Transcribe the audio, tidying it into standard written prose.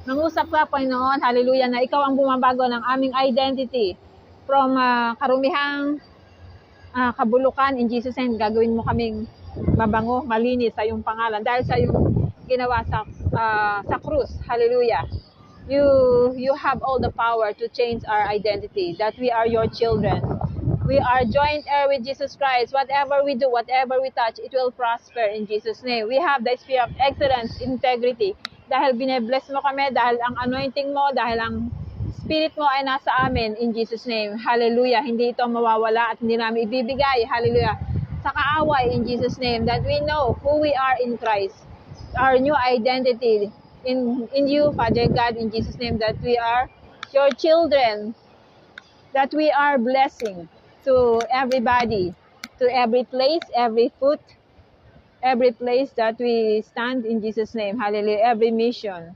Mangusap ka, Panginoon, hallelujah, na ikaw ang bumabago ng aming identity from karumihang kabulukan. In Jesus' name, gagawin mo kaming mabango, malinis sa iyong pangalan dahil sa iyong ginawa sa krus. Hallelujah. You have all the power to change our identity, that we are your children. We are joint heir with Jesus Christ. Whatever we do, whatever we touch, it will prosper in Jesus' name. We have the spirit of excellence, integrity. Dahil bine-bless mo kami, dahil ang anointing mo, dahil ang spirit mo ay nasa amin in Jesus' name. Hallelujah. Hindi ito mawawala at hindi namin ibibigay. Hallelujah. Sa kaaway in Jesus' name, that we know who we are in Christ. Our new identity in you, Father God, in Jesus' name, that we are your children, that we are blessing to everybody, to every place, every foot, every place that we stand in Jesus' name. Hallelujah. Every mission.